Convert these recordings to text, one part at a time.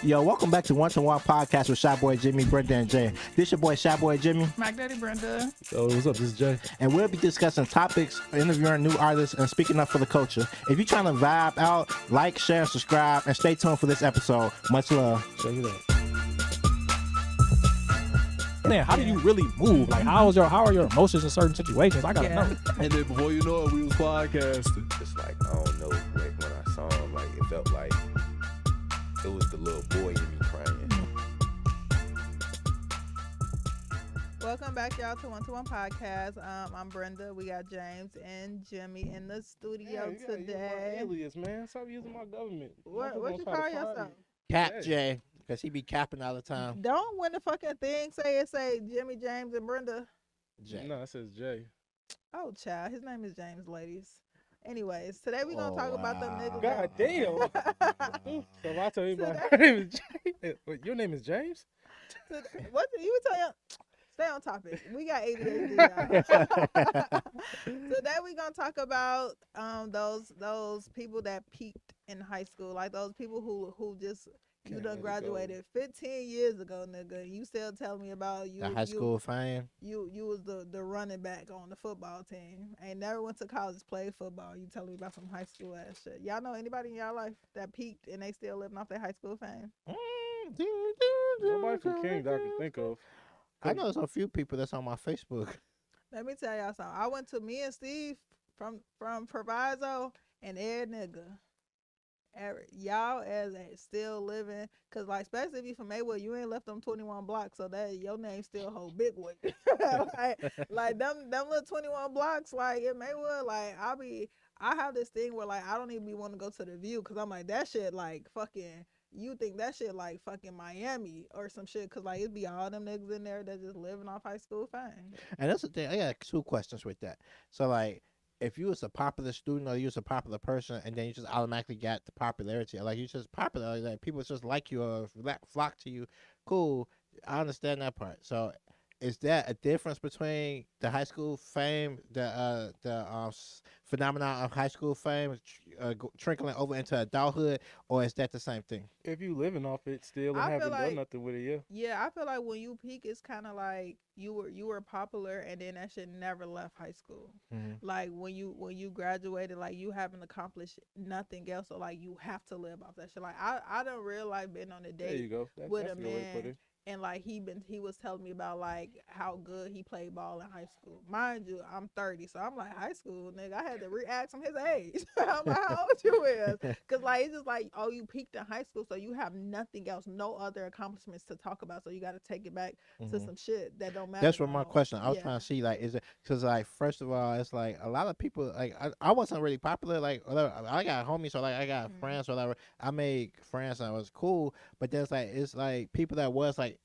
Yo, welcome back to Wontowonpodcast with Shy Boy Jimmy, Brenda, and Jay. This your boy Shy Boy Jimmy. Mac Daddy Brenda. Yo, what's up? This is Jay. And we'll be discussing topics, interviewing new artists, and speaking up for the culture. If you're trying to vibe out, like, share, and subscribe, and stay tuned for this episode. Much love. Check it out. Man, how do you really move? Like, how are your emotions in certain situations? I gotta know. And then before you know it, we was podcasting. It's like, I don't know, like when I saw him, like it felt like it was the little boy in me crying. Welcome back, y'all, to Wontowonpodcast. I'm Brenda. We got James and Jimmy in the studio today. Alias, man. Stop using my government. What you call yourself? Cap J, because he be capping all the time. Don't when the fucking thing say Jimmy, James, and Brenda. J. No, it says Jay. Oh, child. His name is James, ladies. Anyways, today we're going to talk about them niggas. God damn. So if I tell you Today- my name is James. Wait, your name is James? What you were telling? Stay on topic. We got ADHD. y'all. Today we're gonna talk about those people that peaked in high school, like those people who just you done graduated 15 years ago, nigga. You still tell me about you. The high school fan. You was the running back on the football team. Ain't never went to college, played football. You telling me about some high school ass shit. Y'all know anybody in y'all life that peaked and they still living off their high school fame? Nobody from King that I can think of. I know there's a few people that's on my Facebook. Let me tell y'all something. I went to me and Steve from Proviso and Ed nigga. Y'all as still living, cause like especially if you from Maywood, you ain't left them 21 blocks, so that your name still hold big weight. like them little 21 blocks, like in Maywood, like I have this thing where like I don't even want to go to the View, cause I'm like that shit like fucking. You think that shit like fucking Miami or some shit, cause like it'd be all them niggas in there that just living off high school fame. And that's the thing. I got two questions with that. So like, if you was a popular student or you was a popular person, and then you just automatically got the popularity, like you just popular, like people just like you or flock to you, cool. I understand that part. So, is that a difference between the high school fame, the phenomenon of high school fame trickling over into adulthood, or is that the same thing? If you living off it still and I haven't feel like- done nothing with it, yeah. Yeah, I feel like when you peak, it's kind of like you were popular, and then that shit never left high school. Mm-hmm. Like when you graduated, like you haven't accomplished nothing else, so like you have to live off that shit. Like I don't realize being on a There you date go. with That's a a good way to put man. it. And like he was telling me about like how good he played ball in high school. Mind you, I'm 30, so I'm like high school, nigga. I had to re-ask him his age. I'm like, how old you is? Cause like it's just like, oh, you peaked in high school, so you have nothing else, no other accomplishments to talk about. So you got to take it back to some shit that don't matter. That's what my no more. question. I was Yeah. trying to see, like, is it because, like, first of all, it's like a lot of people, like, I wasn't really popular. Like, I got homies, so like, I got friends, or whatever. I made friends, and it was cool. But there's like, it's like people that was like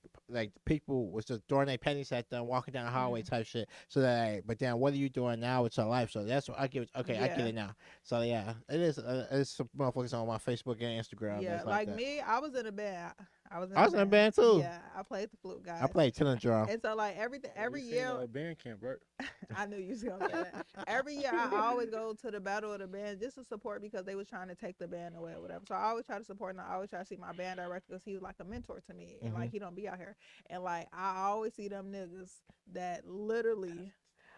people was just throwing their pennies at them, walking down the hallway type shit. So that, but then what are you doing now with your life? So that's what I get. Okay, I get Yeah. it now. So yeah, it's some motherfuckers on my Facebook and Instagram. Yeah, that's like that. me, I was in a band. I was in a band too. Yeah, I played the flute, guys. I played tenor drum. And so like every You seen year, that at band camp, right? I knew you was gonna say that. Every year, I always go to the battle of the band just to support, because they was trying to take the band away or whatever. So I always try to support, and I always try to see my band director, because he was like a mentor to me, and like he don't be out here. And like I always see them niggas that literally,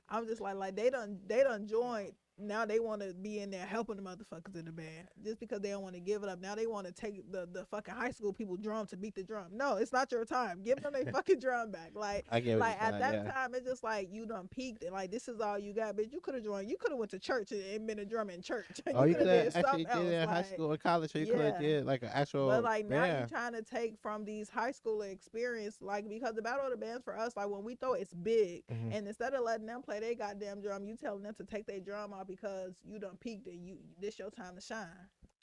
I'm just like they done joined. Now they want to be in there helping the motherfuckers in the band just because they don't want to give it up. Now they want to take the fucking high school people drum to beat the drum. No, it's not your time. Give them their fucking drum back. Like, I get what like you're at saying, that yeah. time, it's just like you done peaked and like this is all you got. Bitch, you could have joined. You could have went to church and been a drummer in church. Oh, you could coulda have did actually something did it in else, high like- school or college, or you could Yeah. have did like an actual But like now band. you're trying to take from these high school experience, like because the battle of the bands for us, like when we throw it's big, Mhm. and instead of letting them play their goddamn drum, you telling them to take their drum off because you done peaked and this your time to shine.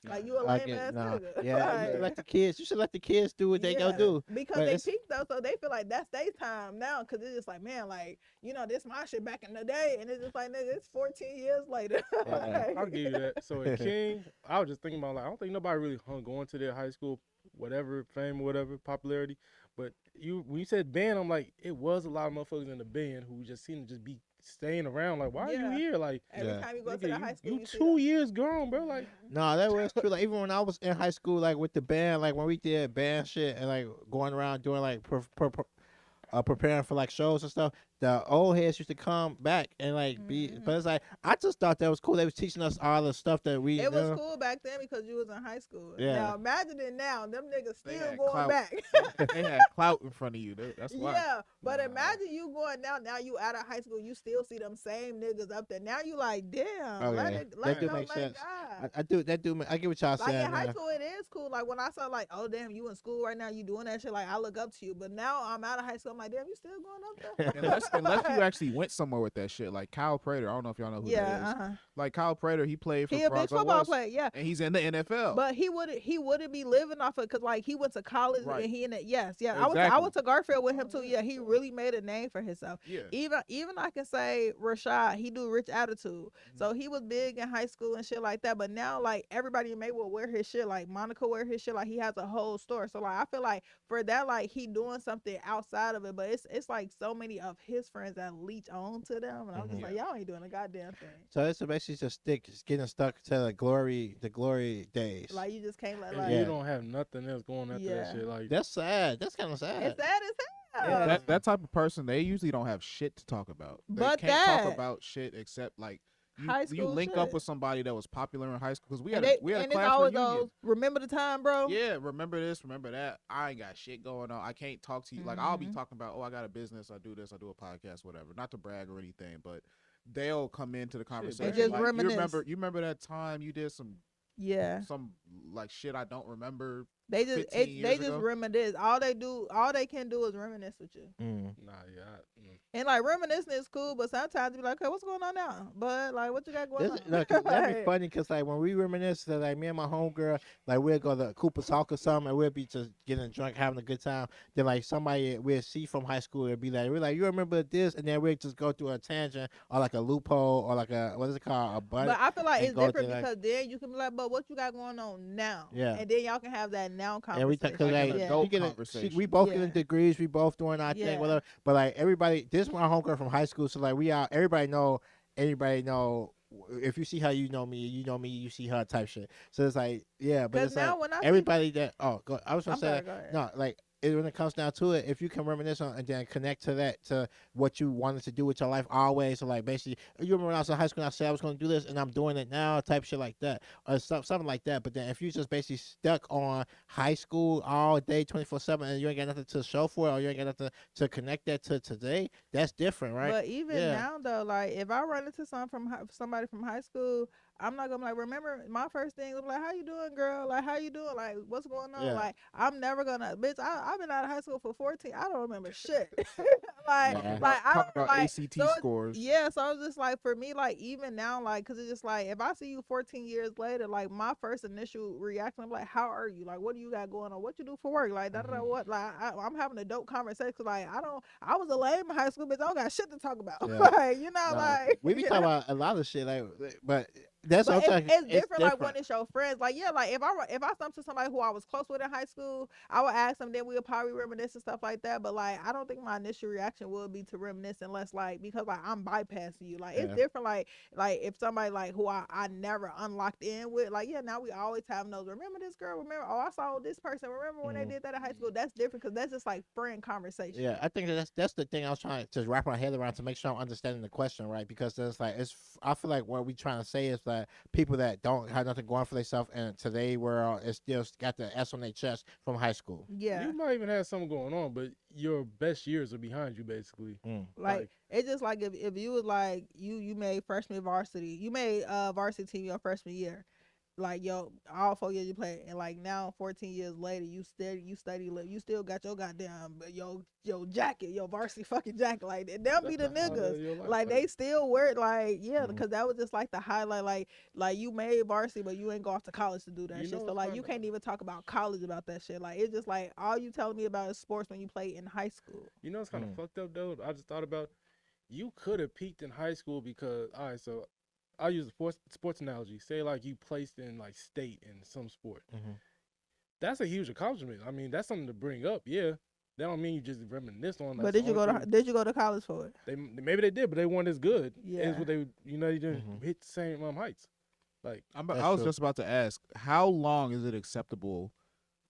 Like you a I lame get- ass nah. nigga. Yeah, you Like, should let the kids. You should let the kids do what they go yeah, do. because But they it's- peaked though, so they feel like that's their time now. Because it's just like, man, like this my shit back in the day, and it's just like, nigga, it's 14 years later. I'll give you that. So at King, I was just thinking about like I don't think nobody really hung on to their high school whatever fame or whatever popularity. But when you said band, I'm like, it was a lot of motherfuckers in the band who just seem to just be staying around. Like, why are you Yeah. here? Like, Every Yeah. time you go to nigga, the high school, you you see 2 them. years gone, bro. Like, No, that was true. Like even when I was in high school, like with the band, like when we did band shit and like going around doing like preparing for like shows and stuff, the old heads used to come back and like be. But it's like I just thought that was cool. They was teaching us all the stuff that we It was knew. cool back then because you was in high school. Yeah. Now imagine it now. Them niggas They still had going clout. back. They had clout in front of you. That's why. Yeah, but Nah. imagine you going now. Now you out of high school, you still see them same niggas up there. Now you like, damn, Okay. let it That do go, make let sense. God. I do that. I get what y'all Like saying. in high now. school, it is cool. Like when I saw like, oh damn, you in school right now, you doing that shit. Like I look up to you. But now I'm out of high school. I'm like, damn, you still going up there? Unless you actually went somewhere with that shit, like Kyle Prater. I don't know if y'all know who that is. Yeah, Like Kyle Prater, he played for he a big Praga football West, player. Yeah. and he's in the NFL. But he wouldn't be living off of because like he went to college Right. and he in it. Yes, yeah. I Exactly. went to Garfield with him too. Yeah, he really made a name for himself. yeah, Even I can say Rashad, he do Rich Attitude. So he was big in high school and shit like that. But now like everybody in Maywood wear his shit. Like Monica wear his shit. Like he has a whole store. So like I feel like for that like he doing something outside of it. But it's like so many of his friends that leech on to them. And I'm just like, y'all ain't doing a goddamn thing. So it's basically just getting stuck to the glory days. Like you just can't let and like you don't have nothing else going after that Yeah. shit. Like, That's sad. That's kind of sad. it's sad as hell. Yeah. that type of person, they usually don't have shit to talk about. They But can't that- talk about shit except like High you school link shit. up with somebody that was popular in high school because we had And, we had a it's class always reunion. those, remember the time, bro? Yeah, remember this, remember that. I ain't got shit going on. I can't talk to you. Like, I'll be Mhm. talking about, oh, I got a business, I do this, I do a podcast, whatever. Not to brag or anything, but they'll come into the conversation. just like, reminisce. you remember that time you did some Yeah. like shit I don't remember. They just 15 they years just ago? reminisce. All they can do is reminisce with you. Mm. nah, yeah. And like reminiscing is cool, but sometimes you be like, okay, what's going on now? But like, what you got going on? Look, that'd be Like, funny because like when we reminisce, like me and my homegirl, like we'll go to Cooper's Hawk or something, and we'll be just getting drunk, having a good time. Then like somebody we'll see from high school, it'll be like, we're like, you remember this, and then we'll just go through a tangent or like a loophole or like a what is it called, a butt. But I feel like and it's go different to, like- because then you can be like, but what you got going on now? Yeah. And then y'all can have that now And we conversation. cause Like an like adult we get conversation. we both Yeah. getting degrees, we both doing our Yeah. thing, whatever. But like everybody, this is my homegirl from high school, so like we are everybody know, anybody know. If you see her, you know me. You see her type shit. So it's like, yeah, but 'Cause it's now like when I see- everybody that. Oh, I was gonna I'm say sorry, go ahead. no, like when it comes down to it, if you can reminisce on and then connect to that to what you wanted to do with your life always. So like basically, you remember when I was in high school, and I said I was gonna do this, and I'm doing it now, type shit like that, or something like that. But then if you just basically stuck on high school all day, 24/7, and you ain't got nothing to show for it, or you ain't got nothing to connect that to today, that's different, right? But even Yeah. now though, like if I run into somebody from high school, I'm not gonna be like, remember my first thing was like, how you doing, girl? Like how you doing? Like what's going on? Yeah. Like I'm never gonna, bitch. I've been out of high school for 14. I don't remember shit. like Yeah. like I Talking don't about like. ACT so it's- scores. Yeah, so I was just like, for me, like even now, like, cause it's just like if I see you 14 years later, like my first initial reaction, I'm like, how are you? Like, what do you got going on? What you do for work? Like, da da da. What? Like, I'm having a dope conversation. 'Cause, like, I was a lame in high school, bitch. I don't got shit to talk about. Yeah. like, you know, Nah, like we be you talking know? about a lot of shit, like, but that's But what I'm it's saying. different, like when it's your friends. Like yeah, like if I stump to somebody who I was close with in high school, I would ask them. Then we would probably reminisce and stuff like that. But like I don't think my initial reaction would be to reminisce unless like because like I'm bypassing you. Like it's Yeah. different. Like if somebody like who I never unlocked in with. Like yeah, now we always have those. Remember this girl? Remember? Oh, I saw this person. Remember when they did that in high school? That's different because that's just like friend conversation. Yeah, I think that's the thing I was trying to wrap my head around to make sure I'm understanding the question right, because it's like I feel like what we trying to say is that people that don't have nothing going for themselves and today world is still got the S on their chest from high school. Yeah. You might even have something going on, but your best years are behind you, basically. Like it's just like if you was like you made freshman varsity, you made varsity team your freshman year, like yo all 4 years you played, and like now 14 years later you still got your goddamn your jacket, your varsity fucking jacket, like they'll be the That's the highlight of your niggas, life, like they still wear it, like yeah, Mhm. because that was just like the highlight, like you made varsity but you ain't go off to college to do that You shit, know so what's like kinda- you can't even talk about college about that shit, like it's just like all you telling me about is sports when you play in high school. You know what's kind of Mm. fucked up, though? I just thought about you could have peaked in high school because, all right, so I'll use a sports analogy. Say, like, you placed in, like, state in some sport. Mhm. That's a huge accomplishment. I mean, that's something to bring up. Yeah, that don't mean you just reminisce on. But did you go to college for it? Maybe they did, but they weren't as good Yeah. as what they. You didn't Mhm. hit the same heights. Like I That's was true. just about to ask, how long is it acceptable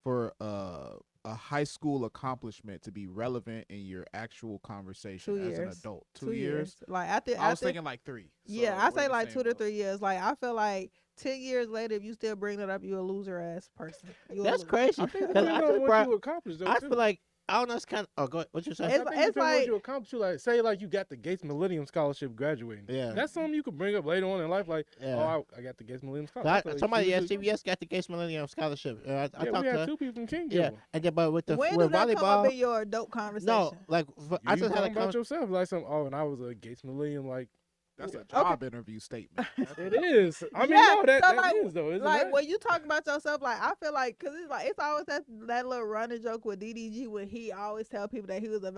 for a high school accomplishment to be relevant in your actual conversation 2 as an years. adult? 2 years? Like I was thinking like 3. Yeah, So I what say you like saying 2 to was- 3 years. Like I feel like 10 years later, if you still bring it up, you a loser ass person. You a That's loser. crazy. I think it 'Cause depends I on just what brought- you accomplished. Though, I too. feel like I don't know. It's kind of. Oh, go ahead. What you say? I think it depends on what you accomplished. Like, say, like you got the Gates Millennium Scholarship graduating. Yeah. That's something you could bring up later on in life. Like, Yeah. oh, I got the Gates Millennium Scholarship. I feel like Somebody you at should- CBS got the Gates Millennium Scholarship. I Yeah, talked we to had 2 people from King. Yeah, and then but with the When with did that come volleyball. up in your adult conversation? No, like I You just had a talking about conversation. yourself, like some. Oh, and I was a Gates Millennium, like. That's a Okay. job interview statement. It is. I mean, Yeah, no, that so, like, is though. Isn't Like that? when you talk about yourself, like I feel like, cause it's always that little running joke with DDG when he always tell people that he was a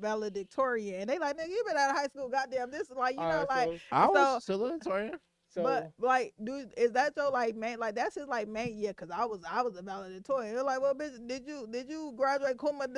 valedictorian, and they like, nigga, you been out of high school, goddamn. This is like, you know, Alright, like, I was so- salutatorian. so, but like, dude, is that your like main? Like that's his like main? Yeah, cause I was a valedictorian. They're like, well, bitch, did you graduate cum laude,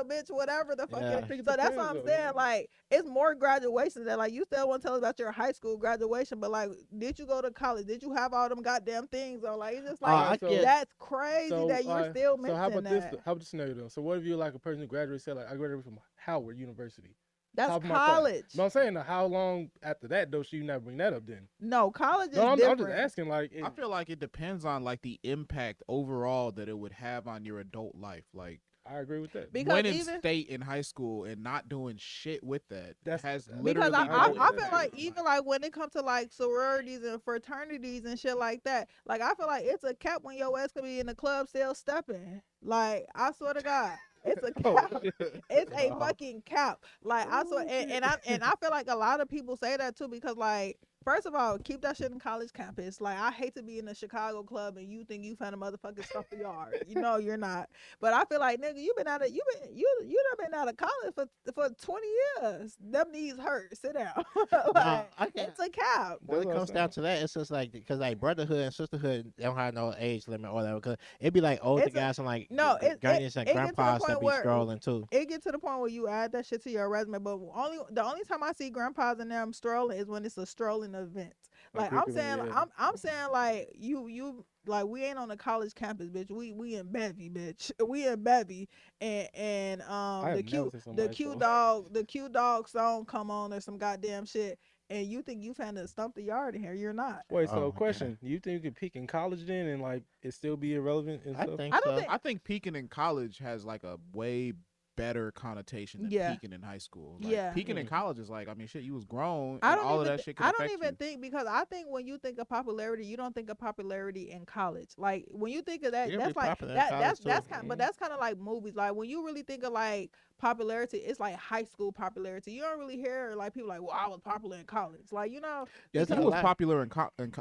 bitch, whatever the fuck. Yeah. it I think is. it So that's what depends, I'm though, saying. yeah. Like, it's more graduations that like you still want to tell us about your high school graduation, but like, did you go to college? Did you have all them goddamn things? Or like, it's just like I get- that's crazy so, that you're still missing So how about that. this? How about the scenario though? So what if you're like a person who graduated, say like I graduated from Howard University. That's top of my class. college. No, I'm saying how long after that though should you not bring that up then? No, college is No, I'm different. just asking like. I feel like it depends on like the impact overall that it would have on your adult life. Like I agree with that. Because winning even- state in high school and not doing shit with that That's- has because literally Because no I impact feel on like life. even like when it comes to like sororities and fraternities and shit like that, like I feel like it's a cap when your ass could be in the club still stepping. Like I swear to God, it's a Oh, cap. It's a fucking cap. Like I swear, and I feel like a lot of people say that too because like. First of all, keep that shit in college campus. Like, I hate to be in a Chicago club and you think you found a motherfucking stuff in yard. You know you're not. But I feel like, nigga, you done been out of college for 20 years. Them knees hurt. Sit down. Like, I can't. it's a cap. When That's it what I'm comes down to that, it's just like because like brotherhood and sisterhood they don't have no age limit or whatever. Cause it'd be like older It's a- guys and like no, guardians and it get to the grandpas point that be where- strolling too. It get to the point where you add that shit to your resume, but the only time I see grandpas and them strolling is when it's a strolling event. Like I'm saying, I'm saying like you like we ain't on a college campus, bitch. We in Bevy, bitch. We in Bevy, and the cute dog song come on or some goddamn shit, and you think you finna stump the yard in here? You're not. Wait, Oh so my question: you think you could peak in college then, and like it still be irrelevant and I stuff? think I don't so. think- I think peaking in college has like a way better connotation than Yeah. peaking in high school. Like, Yeah. peaking in college is like, I mean, shit, you was grown, I and don't all even of that shit can I don't affect even you. think because I think when you think of popularity, you don't think of popularity in college. Like when you think of that, You can be that's like popular in that's college, that's too. kind, but that's kind of like movies. Like when you really think of like popularity, it's like high school popularity. You don't really hear like people like, well, I was popular in college. Like you know, There's If a you was lot- popular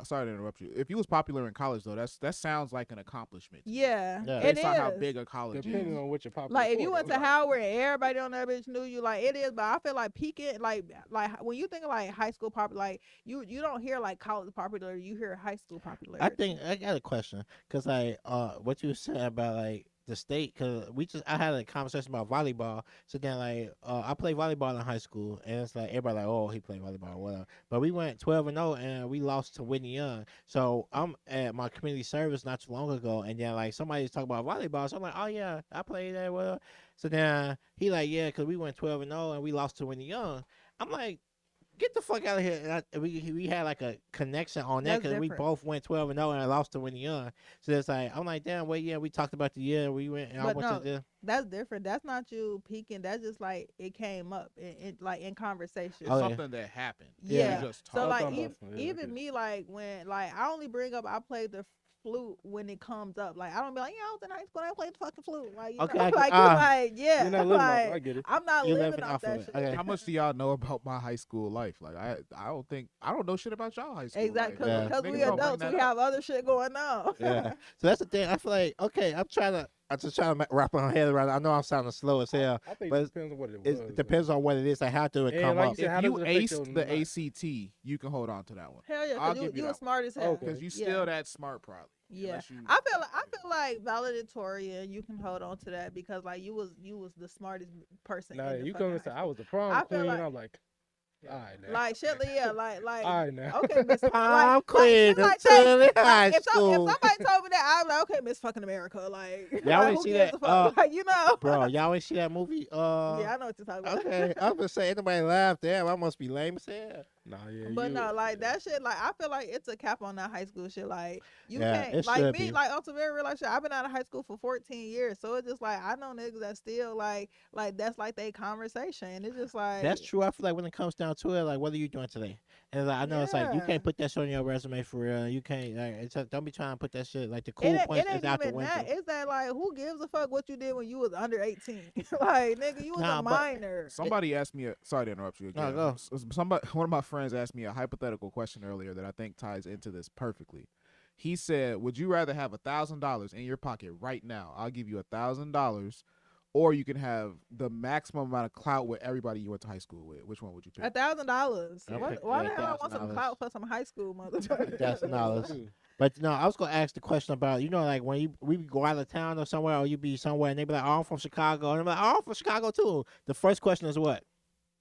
sorry to interrupt you. If you was popular in college though, that sounds like an accomplishment. to me, yeah, Yeah. it based on how is. big a college Depending is. on what you're popular. Like if you for, went though. to Howard and everybody on that bitch knew you, like it is. But I feel like peaking, like when you think of like high school popular, like you don't hear like college popularity, you hear high school popularity. I think I got a question because like what you were saying about like the state because I had a conversation about volleyball. So then like I played volleyball in high school and it's like everybody like oh he played volleyball or whatever. But we went 12-0 and we lost to Whitney Young. So I'm at my community service not too long ago and then like somebody was talking about volleyball. So I'm like oh yeah I played that well. So then he like yeah because we went 12-0 and we lost to Whitney Young. I'm like. Get the fuck out of here! And we had like a connection on that That's because we different. both went 12-0 and I lost to Winnie Young. So it's like I'm like, damn, well, yeah, we talked about the year we went and I But went no, to the. That's different. That's not you peaking. That's just like it came up in like in conversation. It's Oh, yeah. something that happened. Yeah. You just So talk like talking even, about- yeah, even okay. me like when like I only bring up I played the flute when it comes up. Like I don't be like I was in high school I played the fucking flute. Like you Okay, know, I get- like you like yeah. You're not living off. like, I get it. I'm not You living living off off that of it. shit. Okay. How much do y'all know about my high school life? Like I don't know shit about y'all high school. Exactly, life. Yeah. because Niggas we don't bring adults, that we up. have other shit going on. Yeah. So that's the thing. I feel like okay, I'm trying to I'm just trying to wrap my head around it. I know I'm sounding slow as hell. I think but it depends on what it was. It depends on what it is. Like, how do it And come like you up? said, how If you does it affect your aced the life? ACT, you can hold on to that one. Hell yeah, I'll because give you you that was smart as hell. Okay. because you Yeah. still that smart, probably. Yeah, Unless you- I feel like valedictorian. You can hold on to that because like you was the smartest person. Nah, in the you fucking come and high say I school. was the prom I feel queen. like- I'm like, all right now. Like shit, yeah, like all right now. okay, Miss I'm like, queen shit like until that. high If school. somebody told me that, I'm like, okay, Miss fucking America, like, Y'all like ain't who see gives that, a fuck? Like, you know, Bro, y'all ain't see that movie? yeah, I know what you're talking about. Okay, I was gonna say, anybody laughed. Damn, I must be lame as hell. Nah, yeah. But you, no, like yeah. that shit, like I feel like it's a cap on that high school shit. Like you Yeah, can't, it like should me, be. like on some very real life shit. I've been out of high school for 14 years, so it's just like I know niggas that still like that's like they conversation. And it's just like That's true. I feel like when it comes down to it, like, what are you doing today? And like, I know it's like you Yeah. can't put that shit on your resume for real. You can't. Like, it's just, don't be trying to put that shit like the It cool ain't, points it is ain't out the even window. that. It's that like who gives a fuck what you did when you was under 18? Like nigga, you was Nah, a but- minor. Somebody asked me. Sorry to interrupt you No, again. go. Somebody, one of my friends asked me a hypothetical question earlier that I think ties into this perfectly. He said, "Would you rather have $1,000 in your pocket right now? I'll give you $1,000, or you can have the maximum amount of clout with everybody you went to high school with. Which one would you pick?" $1,000. I'll pick Why the the hell I want some $1,000. clout for some high school motherfucker? $1,000. But no, I was gonna ask the question about, you know, like when we go out of town or somewhere, or you be somewhere and they be like, "Oh, I'm from Chicago," and I'm like, "Oh, I'm from Chicago too." The first question is what?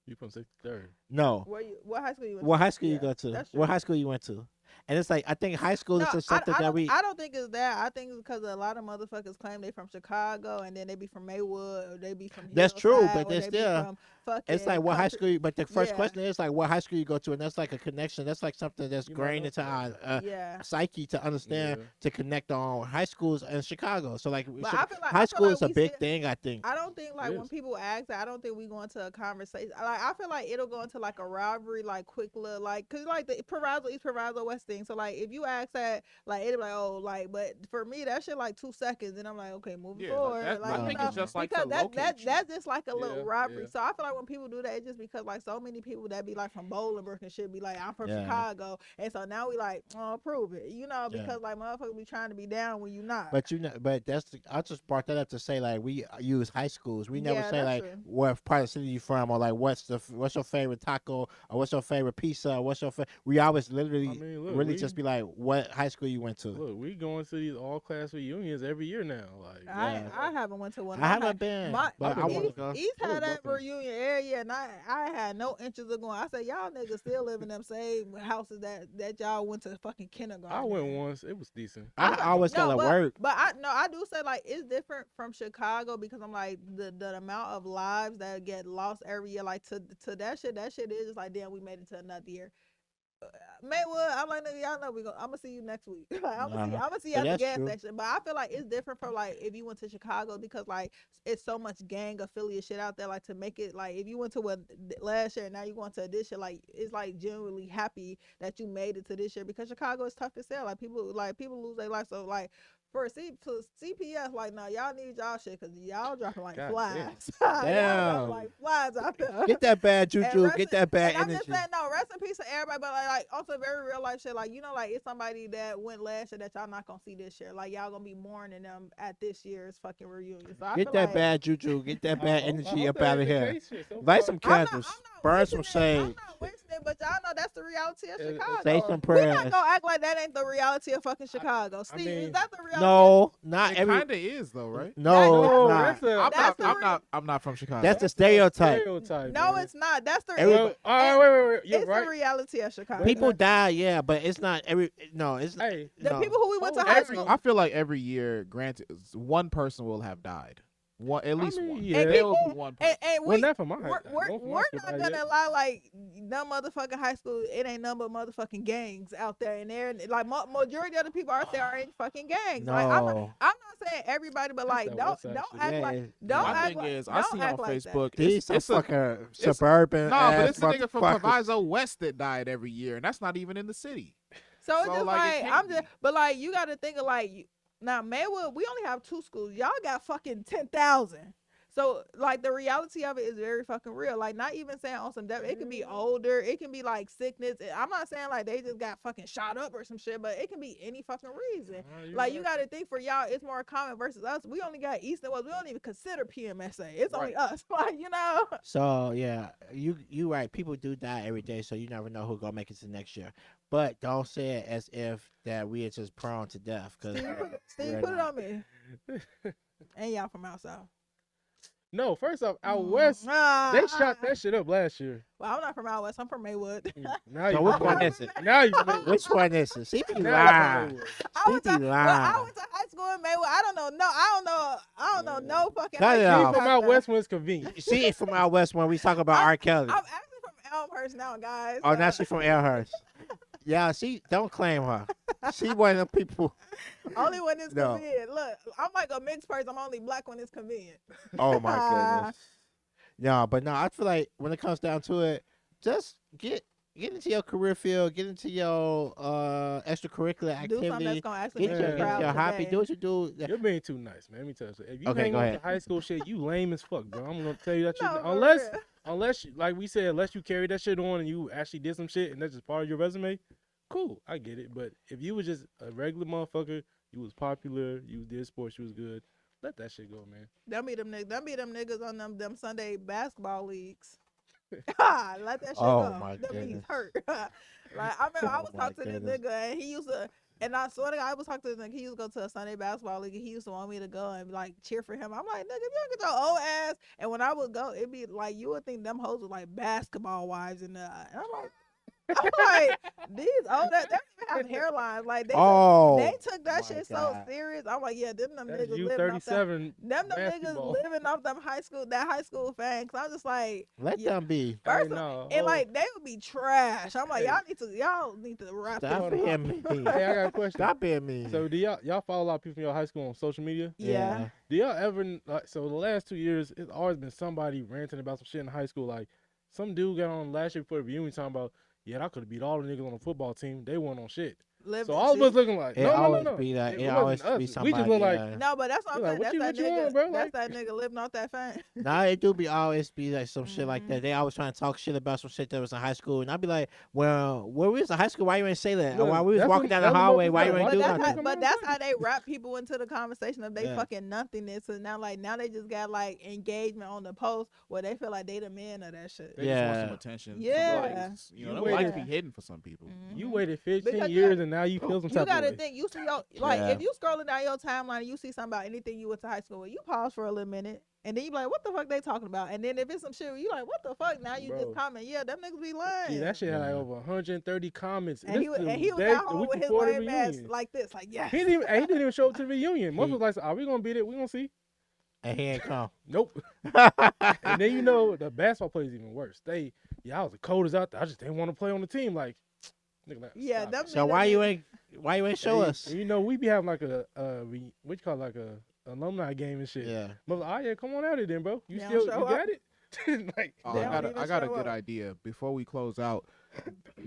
You from 63rd. No. What high school you went What to? high school you Yeah, go to? that's What true. high school you went to? And it's like, I think high school is just something that we. I don't think it's that. I think it's because a lot of motherfuckers claim they from Chicago and then they be from Maywood or they be from That's true, Hillside, but or there's they be still- from fucking It's like what high country- school, but the first Yeah. question is like what high school you go to, and that's like a connection. That's like something that's You might grained know into our Yeah. psyche to understand Yeah. to connect on high schools in Chicago. So like, But I feel like high school is a we big still- thing, I think. I don't think like It when is. people ask that, I don't think we go into a conversation. Like I feel like it'll go into like a rivalry, like quick little like, cause like the Proviso East Proviso West thing. So like if you ask that, like it'll be like, oh, like, but for me that shit like 2 seconds, and I'm like, okay, moving Yeah, forward. that- Like, I you think know, it's just like because to that's locate you. just like a little Yeah, rivalry. yeah. So I feel like when people do that, it's just because like so many people that be like from Bolingbrook and shit be like, I'm from Yeah. Chicago, and so now we like, oh, prove it, you know, Yeah. because like motherfuckers be trying to be down when you not. But you know, but I just brought that up to say like we use high schools. We never Yeah, say that's like true. what part of the city you from, or like what's your favorite taco, or what's your favorite pizza, or what's your we always literally I mean, look, really we- just be like what high school you went to. Look, we going to these all class reunions every year now. Like, Yeah. I haven't went to one. I haven't been, but I been want to to- go. East I had would that love to. reunion every year, and I had no interest of going. I said, y'all niggas still live in them same houses that y'all went to fucking kindergarten. I went in. once. It was decent. I always gotta work. But I do say like it's different from Chicago because I'm like the amount of lives that get lost every year, like to that shit is just like, damn, we made it to another year. Maywood, I'm like, nigga, y'all know I'm gonna see you next week. Like, I'm gonna see you But at the that's gas true. station. But I feel like it's different from like if you went to Chicago because like it's so much gang affiliate shit out there. Like to make it like if you went to a last year and now you going to this year, like it's like genuinely happy that you made it to this year because Chicago is tough to sell. Like people lose their life. So like for CPS, like, no, y'all need y'all shit because y'all dropping like God flies. Damn. Y'all dropping like flies out there. Get that bad And juju. rest Get in- that bad and I'm energy. just saying, no, rest in peace to everybody, but like also very real life shit. Like, you know, like it's somebody that went last year that y'all not gonna see this year. Like y'all gonna be mourning them at this year's fucking reunion. So I Get feel that like, bad juju. Get that bad I energy hope up that out of ain't the here. case here so Light far. some I'm not candles. wishing Burn some it. I'm shade. not wishing it, but y'all know that's the reality of Say Chicago. Say some We're not prayers. gonna act like that ain't the reality of fucking Chicago. Steve, is mean, that the reality? No, not It every. kind of is though, right? No, No, nah. that's a, I'm not from Chicago. That's the a stereotype. stereotype, No, man. it's not. That's the Everybody- Well, all right, wait. You're it's right. the reality of Chicago. People die, yeah, but it's not every. No, it's Hey, the no. people who we went to Oh, high every- school. I feel like every year, granted, one person will have died. At least mean, one. yeah. There will be one person. And well, we, not for my. we're don't for my not shit gonna yet. lie, like no motherfucking high school. It ain't none but motherfucking gangs out there, and there like majority of the people out there are in fucking gangs. Like I'm No. not saying everybody, but like that don't West Side shit. act Yeah, like it's- don't My act thing like is, I don't seen act on like that. Facebook. These some It's a fucking suburban. no, but ass it's a nigga from motherfuckers. Proviso West that died every year, and that's not even in the city. So it's So, just like, it like can't I'm just, be. but like you got to think of like now Maywood. We only have 2 schools. Y'all got fucking 10,000. So like the reality of it is very fucking real. Like not even saying on some death. It can be older. It can be like sickness. I'm not saying like they just got fucking shot up or some shit, but it can be any fucking reason. Like you got to think for y'all, it's more common versus us. We only got East and West. We don't even consider PMSA. It's only us. Like So yeah, you right. People do die every day, so you never know who's gonna make it to next year. But don't say it as if that we are just prone to death. Cause Steve, put it on me. And y'all from out south. No, first off, out west, they shot that shit up last year. Well, I'm not from out west. I'm from Maywood. Now So you which one is it? Now you Which one is it? See, be now lying. I went to lying. high school in Maywood. I don't know no fucking. Cut it high school off. from out out there. west when it's convenient. She is from out west when we talk about R. Kelly. I'm actually from Elmhurst now, guys. Oh, now she from Elmhurst. Yeah, she don't claim her. She one of them people. Only when it's No. convenient. Look, I'm like a mixed person. I'm only black when it's convenient. Oh my goodness. No, but no, I feel like when it comes down to it, just get into your career field, get into your extracurricular Do something that's activity, gonna actually get make you your proud hobby, today. do what you do. You're being too nice, man. Let me tell you something. If you Okay, hang go on ahead. to high school shit, you lame as fuck, bro. I'm gonna tell you that shit. No, for real. Unless, like we said, unless you carry that shit on and you actually did some shit and that's just part of your resume, cool, I get it. But if you was just a regular motherfucker, you was popular, you did sports, you was good, let that shit go, man. Them be them niggas on them Sunday basketball leagues. Let that shit Oh, go. my Them knees goodness. hurt. Like I remember I Oh, was my talking to this goodness. nigga and he used to, and I swear to God, I was talking to this nigga. He used to go to a Sunday basketball league and he used to want me to go and like cheer for him. I'm like, nigga, if you don't get your old ass. And when I would go, it'd be like you would think them hoes were like basketball wives and I'm like, these old they don't even have hairlines. Like they took that my shit so God. serious. I'm like, yeah, them That's niggas you living off that. 37 Them basketball. niggas living off them high school fame. Cause I'm just like, Let them be. first Hey, no, and hold- like they would be trash. I'm like, Hey. y'all need to wrap this Stop up. being mean. Hey, I got a question. Stop being mean. So do y'all follow a lot of people from your high school on social media? Yeah. Do y'all ever so the last 2 years it's always been somebody ranting about some shit in high school, like some dude got on last year for the reunion talking about, yeah, I could have beat all the niggas on the football team. They weren't on shit. Live So it, all of see? us looking like, It no. always be that. It wasn't always us. be We somebody. just look like, yeah. No, but that's what I'm You're saying. like, That's that what you nigga. want, bro? That's that nigga living off that fame. Nah, it do be always be like some shit like Mhm. that. They always trying to talk shit about some shit that was in high school, and I'd be like, "Well, when we was in high school, why you ain't say that? Or Look, while we was that's walking what- down the that's what hallway, I'm why you saying. ain't But do But that's nothing?" how- but that's how they wrap people into the conversation of they Yeah. fucking nothingness. And now they just got like engagement on the post where they feel like they the man of that shit. They just want Yeah. some attention. Yeah. Some likes. You know, You them waited- likes be hidden for some people. You Mhm. waited 15 Because years and now you feel some You type of gotta way. think. You see your like Yeah. if you scrolling down your timeline and you see something about anything you went to high school with, you pause for a little minute and then you be like, what the fuck they talking about? And then if it's some shit, you like, what the fuck? Now you Bro. just comment, yeah, them niggas be lying. Yeah, that shit had like Yeah. over 130 comments. and he This was the and he was day- at the home week with his before the lame ass reunion. like this, like yes. He didn't even show up to the reunion. Most was like, are we gonna beat it? We gonna see. And he ain't come. Nope. And then you know the basketball players even worse. I was the coldest out there. I just didn't want to play on the team. Like, nigga, like, Yeah, stop them it. So why you ain't show And us? you know, we be having like what you call it, like a alumni game and shit. Yeah. But like, oh yeah, come on out here then, bro. You They still don't you show got it? Like, Oh, They I don't got even a show good up. idea. Before we close out,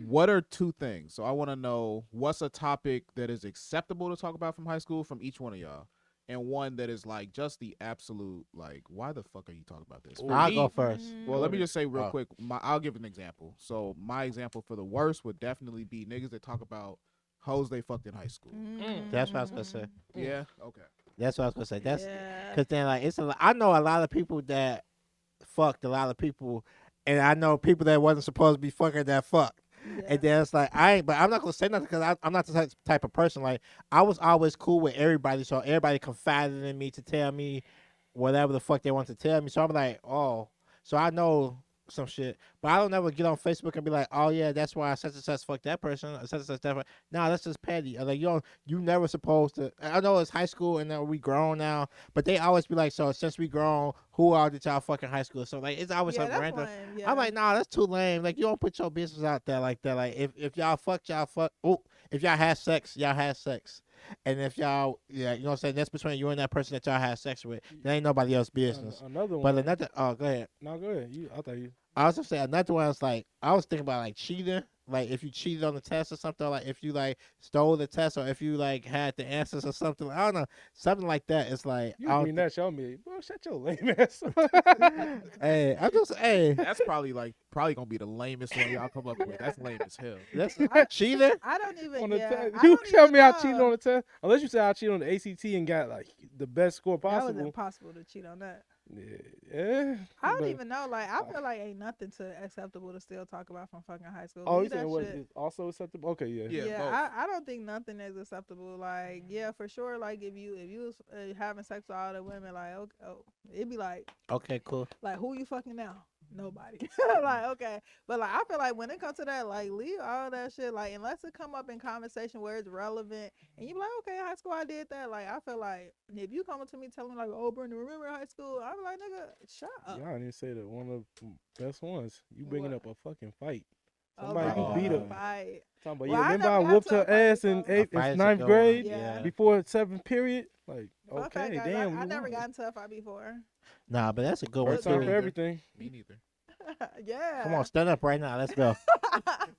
what are two things? So I want to know what's a topic that is acceptable to talk about from high school from each one of y'all, and one that is like just the absolute like, why the fuck are you talking about this? For I'll me- go first. Well, let me just say real Oh. quick. I'll give an example. So my example for the worst would definitely be niggas that talk about hoes they fucked in high school. That's what I was gonna say. Yeah. Okay. That's what I was gonna say. That's yeah. because then like I know a lot of people that fucked a lot of people, and I know people that wasn't supposed to be fucking that fucked. And then it's like but I'm not gonna say nothing because I'm not the type of person. Like I was always cool with everybody, so everybody confided in me to tell me whatever the fuck they want to tell me. So I'm like, oh, so I know some shit, but I don't ever get on Facebook and be like, oh yeah, that's why such and such fuck that person, or such and such that. No, that's just petty. Like you never supposed to. I know it's high school and we grown now, but they always be like, so since we grown, who all did y'all fucking high school? So like it's always Yeah, something that's random. one, yeah. I'm like, nah, that's too lame. Like, you don't put your business out there like that. Like, if y'all fucked, y'all fuck. Oh, if y'all had sex, y'all had sex. And if y'all, yeah, you know what I'm saying? That's between you and that person that y'all had sex with. That ain't nobody else's business. Another one. But another, oh, go ahead. No, go ahead. I thought you. I was gonna say another one is like, I was thinking about like cheating. like if you cheated on the test or something, like if you like stole the test or if you like had the answers or something. I don't know, something like that. It's like You I don't bring that shit on me. Bro, shut your lame ass up. hey, I'm just hey. That's probably gonna be the lamest one y'all come up with. That's lame as hell. That's cheating. I don't even. On the Yeah, test. I You don't tell even me I know. cheated on the test. Unless you say I cheated on the ACT and got like the best score That was possible. impossible to cheat on that. Yeah. I don't but- even know. Like, I feel like ain't nothing to acceptable to still talk about from fucking high school. Oh, Leave you saying that what shit. is also acceptable? Okay, yeah. Yeah, both. I don't think nothing is acceptable. Like, yeah, for sure. Like, if you was having sex with all the women, like, okay, it'd be like Okay, cool. who you fucking now? Nobody. Like, okay, but like, I feel like when it comes to that, like, leave all that shit. Like, unless it come up in conversation where it's relevant, and you be like, okay, high school, I did that. Like, I feel like if you coming to me telling me like, oh, Brandon, remember high school? I'm like, nigga, shut up. Y'all didn't say that one of the best ones. You bringing What? up a fucking fight. Oh, Somebody you bring beat up up. a fight. Talking about, Well, I yeah, remember never I got whooped to a her fight ass in before. eighth, A fight is a ninth good grade one. Yeah. before 7th period. Like, Fun okay, fact, guys, damn. I you never won. got into a fight before. Nah, but that's a good one First time too. for everything. Me neither. Yeah. Come on, stand up right now. Let's go.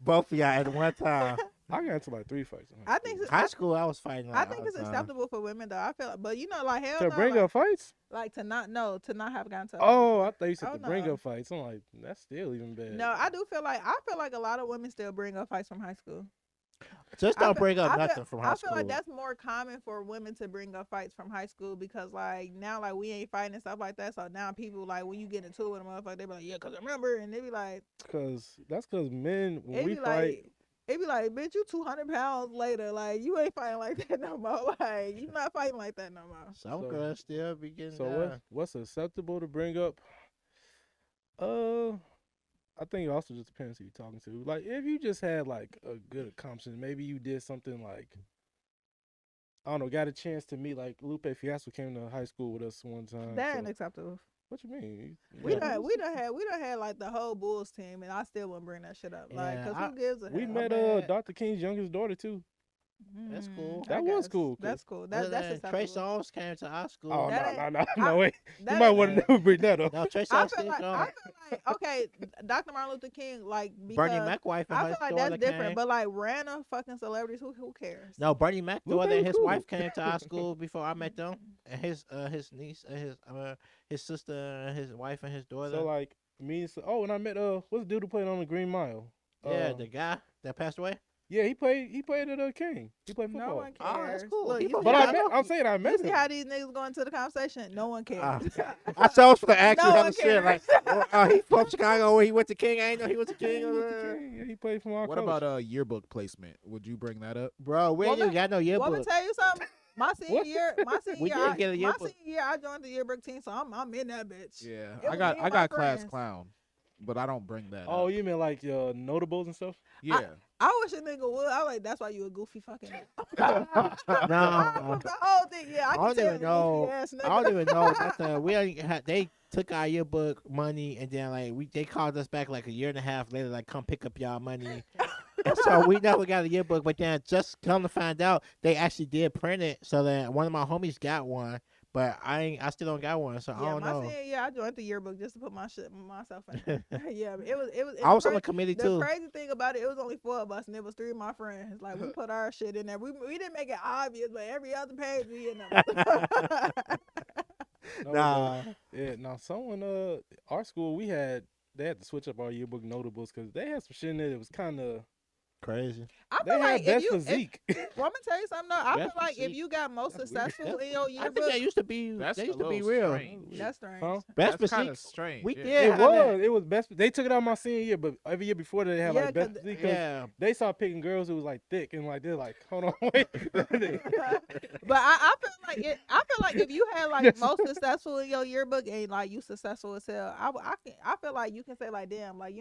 Both of y'all at one time. I got into like 3 fights. in high I think school. High school, I was fighting. I Like, think all it's the time. acceptable for women though. I feel, but you know, like hell To no, bring like, up fights? like to not have gotten to. a Oh, I thought you said Oh, to bring no. up fights. I'm like, that's still even bad. No, I feel like a lot of women still bring up fights from high school. Just I don't feel- bring up I feel- nothing from high I school. feel like that's more common for women to bring up fights from high school because like now like we ain't fighting and stuff like that. So now people like when you get into it with a motherfucker, they be like, yeah, cause I remember, and they be like, That's because men, when it we be fight, like. It be like, bitch, you 200 pounds later. Like, you ain't fighting like that no more. Like, you not fighting like that no more. Some So- girls still be getting so down. what's acceptable to bring up? I think it also just depends who you're talking to. Like, if you just had like a good accomplishment, maybe you did something like, I don't know, got a chance to meet like Lupe Fiasco came to high school with us one time. That so- ain't acceptable. What you mean? We Yeah. done had like the whole Bulls team, and I still wouldn't bring that shit up. Like, Yeah, cause I- who gives a We hell? met I'm mad. Dr. King's youngest daughter too. That's cool. I That was guess. cool, 'cause- That's cool. Well, That's then acceptable. Trey Songz came to our school. Oh That no, wait! You that might ain't- want to never bring that up. No, Trey I Songz feel did like come. okay, Dr. Martin Luther King, like Bernie because Mac wife and I his feel like daughter that's different, came. but like random fucking celebrities, who cares? No, Bernie Mac Lupe daughter and was his cool. wife came to our school before I met them, and his niece, his sister, and his wife and his daughter. So like and I met what's the dude who played on the Green Mile? yeah, the guy that passed away. Yeah, he played at King. He played No football. one cares. Oh, that's cool. Look, He you from see But how- I'm saying I met you see him. how these niggas go into the conversation? No one cares. I saw for the ask No you how one to shit. Like, cares. he from Chicago where he went to King. I ain't know he went to Yeah, King. he went to King. Yeah, he played for my What coach. about yearbook placement? Would you bring that up? Bro, we ain't Woman- even got no Want me yearbook. to tell you something? My senior What? year, We did get a yearbook. I joined the yearbook team, so I'm in that bitch. Yeah, It I was got me and my class friends. clown, but I don't bring that. Oh, up. you mean like notables and stuff? Yeah. I wish a nigga would. I like that's why you a goofy fucking nigga. No. The whole thing, yeah. I can I don't tell even you know. goofy ass nigga. I don't even know nothing. We ain't had. They took our yearbook money and then like they called us back like a year and a half later, like come pick up y'all money. And so we never got a yearbook. But then just come to find out, they actually did print it. So that one of my homies got one, but I still don't got one. So I Yeah, don't my know. senior year, I joined the yearbook just to put myself in. Yeah, but it was. I was on the the committee The too. crazy thing about it, it was only 4 of us, and it was 3 of my friends. Like we put our shit in there. We didn't make it obvious, but every other page we in there. No, Nah. Yeah, now someone our school they had to switch up our yearbook notables because they had some shit in there that was kind of Crazy. I they feel had like best if you, physique. well, I'm gonna tell you something though. I feel Best like if physique. you got most That's weird. successful in your I think yearbook, that used to be. That's They a used to be little real. strange. that's strange. Huh? Best That's kind physique. of strange. We yeah. did. It was best. They took it out my senior year, but every year before that they had Yeah, like best 'cause- physique 'cause Yeah. they started picking girls who was like thick and like they're like, hold on, wait. But I feel like if you had like Yes. most successful in your yearbook and like you successful as hell, I feel like you can say like damn, like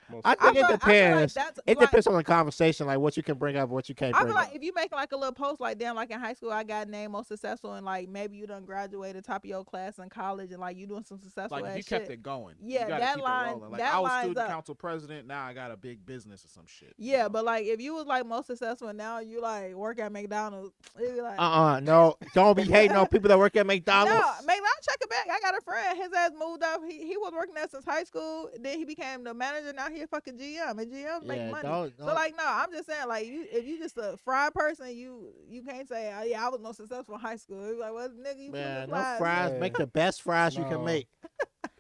Most- I think it I feel like depends. that's It like, depends on the conversation, like what you can bring up, what you can't I bring feel up. like if you make like a little post like damn, like in high school I got named most successful and like maybe you done graduated top of your class in college and like you doing some successful Like ass if you shit. kept it going. Yeah, you gotta that keep line- it rolling. Like that I was lines student up. council president, now I got a big business or some shit. you Yeah, know? but like if you was like most successful and now you like work at McDonald's, it'd be like No, don't be hating on people that work at no, McDonald's. McDonald's check it back. I got a friend friend, his ass moved up. He was working there since high school. Then he became the manager. Now he a fucking GM, and GM make money. So like, no, I'm just saying, like, if you just a fried person, you can't say, oh, yeah, I was more successful in high school. It's like, well, nigga, you Man, flipping no fries. fries. Make the best fries you can make.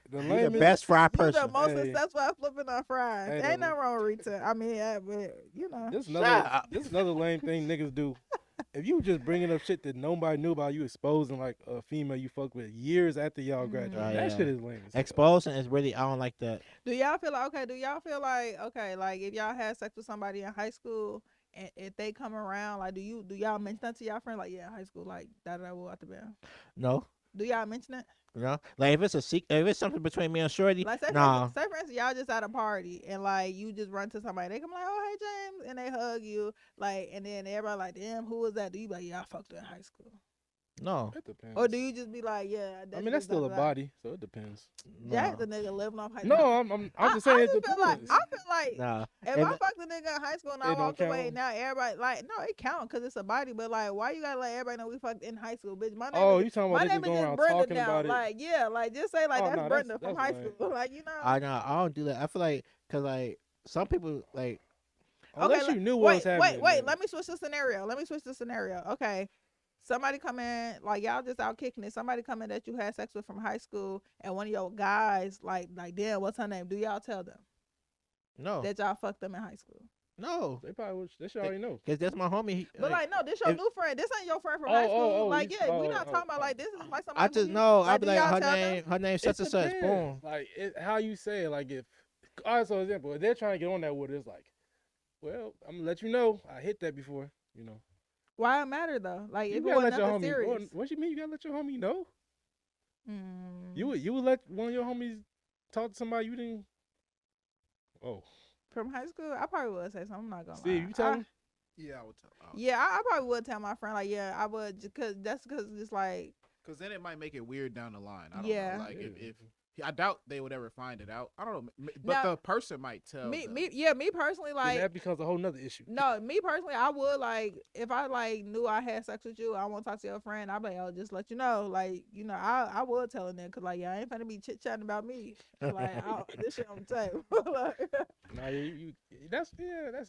The You the lamest, best fry You person. the most Hey. successful at flipping on fries. Hey, Ain't the- nothing wrong with retail. I mean, yeah, but you know. This Shut another up. this another lame thing niggas do. If you just bringing up shit that nobody knew about, you exposing like a female you fuck with years after y'all graduate. Oh, That yeah. shit is lame. as hell. Exposing is really, I don't like that. Do y'all feel like like if y'all had sex with somebody in high school and if they come around, like do y'all mention that to y'all friend? Like, yeah, high school, like that will out the bell. No. Do y'all mention it? You know? Like, if it's a secret, if it's something between me and Shorty, Like, say nah. for instance, y'all just at a party and like you just run to somebody, they come like, oh hey James, and they hug you, like, and then everybody like, damn, who was that? Do you be like, yeah, I fucked her in high school? No. It depends. Or do you just be like, yeah? I mean, that's still a body, so it depends. Jack's No. a nigga living off high school. No, I'm just saying it feel like depends. I feel like Nah. if If I it- fucked a nigga in high school and It I don't walked away, count? now everybody like, no, it count because it's a body. But like, why you gotta let everybody know we fucked in high school, bitch? My name Oh, is, you talking my about name niggas is going just around Brenda talking now. about it? Like, yeah, like just say like Oh, that's no, Brenda from that's high lame. school. Like, you know. I don't do that. I feel like, cause like some people like, Unless Okay, you knew what was happening. Wait, then. let me switch the scenario. Okay. Somebody come in, like y'all just out kicking it. Somebody come in that you had sex with from high school, and one of your guys, like, damn, what's her name? Do y'all tell them no, that y'all fucked them in high school? no, They probably would, they should already know. cause that's my homie. He- But like, no, this your if- new friend. This ain't your friend from Oh, high school. oh, like, you- yeah, we oh, not oh, talking about oh. like this is like somebody. I just who know. you- I'll be do like, y'all her tell them? name. Her name such and such. depends. Boom. Like how you say it. Like if, all right, so example, if they're trying to get on that with it, it's like, well, I'm gonna let you know I hit that before. You know, Why it matter though? Like, you if it gotta wasn't let your nothing homie. serious. What you mean? You gotta let your homie know? Mm. You would let one of your homies talk to somebody you didn't. Oh, From high school, I probably would say something. I'm not gonna Steve, lie. you tell him. Yeah, I would tell. Yeah, I probably would tell my friend like, yeah, I would, because it's like, Because then it might make it weird down the line. I don't Yeah. know. Like if Yeah. I doubt they would ever find it out. I don't know. But Now, the person might tell. me them. me personally, Then like, that becomes a whole nother issue. no, me personally, I would like if I like knew I had sex with you, I want to talk to your friend. I'd be like, oh, just let you know, like, you know, I would tell him that because like, yeah, I ain't finna be chit chatting about me. Like, this shit on the table. Like, Nah, that's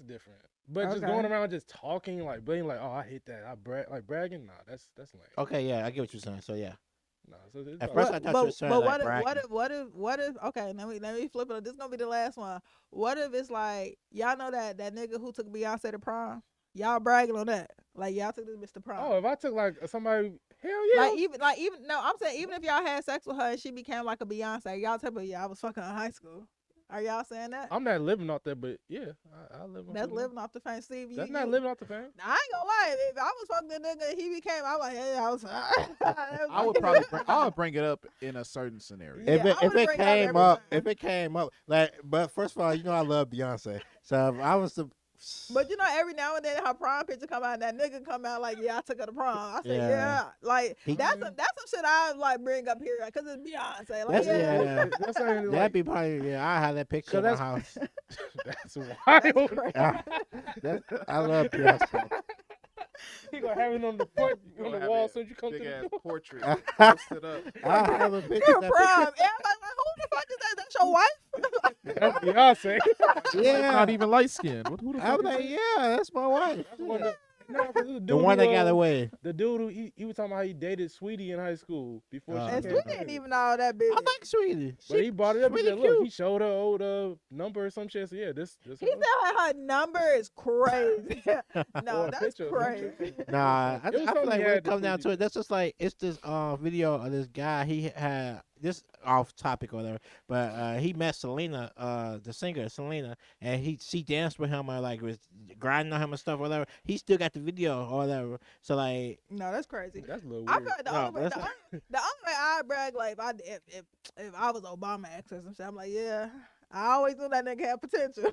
different. But just Okay. going around just talking like being like, oh, I hit that, I bragging. Nah, that's lame. Okay, yeah, I get what you're saying. So yeah, Nah, so it's At about- first I thought you were saying, like, what if okay, let me flip it. This is gonna be the last one. What if it's like y'all know that nigga who took Beyonce to prom? Y'all bragging on that. Like y'all took this bitch to prom. oh, if I took like somebody, hell yeah. Like even no, I'm saying even if y'all had sex with her and she became like a Beyonce, y'all tell me, yeah, I was fucking in high school. Are y'all saying that? I'm not living off that, but yeah, I live off That's that. living off the fame. Steve, That's not living off the fame. I ain't gonna lie. If I was fucking a nigga and he became, I'm like, hey, I was. I would probably. I would bring it up in a certain scenario. Yeah, I if would it bring it up came every up, time. if it came up, like, but first of all, you know I love Beyonce, so if I was to, But you know, every now and then her prom picture come out, and that nigga come out like, yeah, I took her to prom. I say, Yeah. yeah, like He- that's some shit I like bring up here because it's Beyonce. Like, That's- yeah, yeah. That's not even that'd like, be probably, yeah, I have that picture in my that's- house. that's wild. I love Beyonce. He gonna have it on the front on Gonna the have wall it so you come to big the ass door. portrait. I Post it up. have a picture. Your of that prom. Everybody's like, who the fuck is that? That's your wife? That's Beyonce. picture. Yeah, Not even light skinned. Who the I fuck was is like, yeah, that's my wife. That's one that- no, 'cause the The dude one who, that got away. The dude who he was talking about how he dated Sweetie in high school before she And came Sweetie out. ain't even all that big. I like Sweetie. But he brought it up. He Sweetie said, "Look, he cute. showed her old number or some shit." So yeah, this. He said her number is crazy. Or No, a that's picture, crazy. Nah, I It was feel something like he when had it comes to down do. to it, that's just like it's this video of this guy. He had this off topic or whatever, but he met Selena, the singer Selena, and she danced with him or like was grinding on him and stuff or whatever. He still got the video or whatever. So like, No, that's crazy. That's a little I weird. feel like the No, only way, that's the only way I brag, like if I was Obama ex or some shit, I'm like, yeah, I always knew that nigga had potential.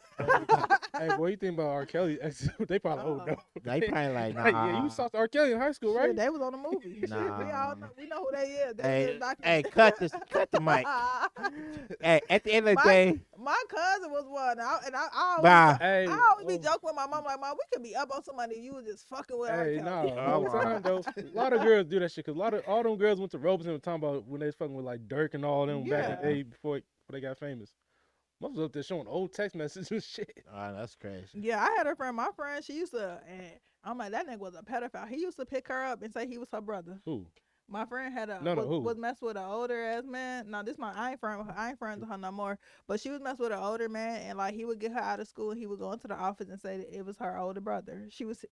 Hey, what you think about R. Kelly? They probably old though. they probably like, nah. Yeah, you saw R. Kelly in high school, right? Shit, they was on the movie. Shit, we Nah. all know, we know who they is. They Hey, just documented. hey, cut the mic. Hey, at the end of the day, My cousin was one, I Nah. Hey, I always be joking with my mom, like, Mom, we could be up on somebody, you was just fucking with our Hey, Kelly. no, all the wow. time though. A lot of girls do that shit because all them girls went to Robeson and talking about when they was fucking with like Dirk and all them back in the Yeah. day before they got famous. Most was up there showing old text messages and shit. Oh, that's crazy. Yeah, I had a friend. My friend, she used to, and I'm like, that nigga was a pedophile. He used to pick her up and say he was her brother. Who? My friend had who? was messing with an older ass man. No, this I ain't friends with her no more. But she was messing with an older man, and like he would get her out of school, and he would go into the office and say that it was her older brother. He was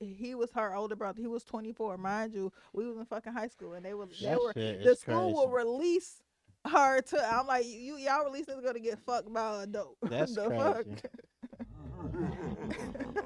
her older brother. He was 24, mind you. We was in fucking high school, and they were the school will release her to. I'm like, y'all release this gonna get fucked by a dope. That's the crazy. fuck.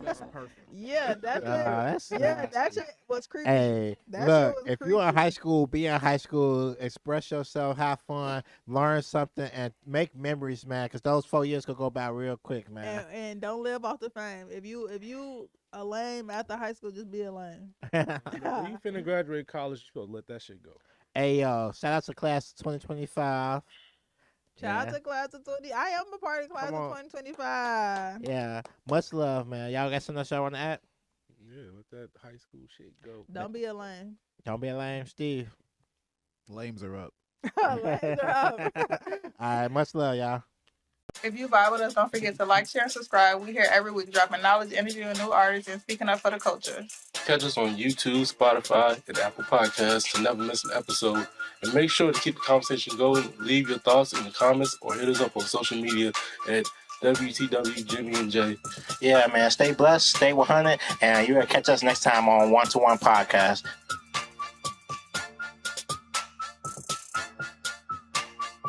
That's perfect. Yeah, that shit was creepy. Hey, That shit look, was if you're in creepy. high school, be in high school, express yourself, have fun, learn something, and make memories, man, because those 4 years could go by real quick, man. And don't live off the fame. If you a lame after high school, just be a lame. When you finna graduate college, you supposed to let that shit go. Hey, yo, shout out to class of 2025. Shout out to class of 20. I am a part of class Come of on. 2025. Yeah, much love, man. Y'all got something else y'all want to add? Yeah, let that high school shit go. Don't be a lame. Don't be a lame, Steve. Lames are up. Lames are up. All right, much love, y'all. If you vibe with us, don't forget to like, share, and subscribe. We here every week dropping knowledge, interviewing new artists, and speaking up for the culture. Catch us on YouTube, Spotify, and Apple Podcasts to never miss an episode. And make sure to keep the conversation going. Leave your thoughts in the comments or hit us up on social media at WTW Jimmy and Jay. Yeah, man. Stay blessed, stay 100, and you're going to catch us next time on One-to-One Podcast.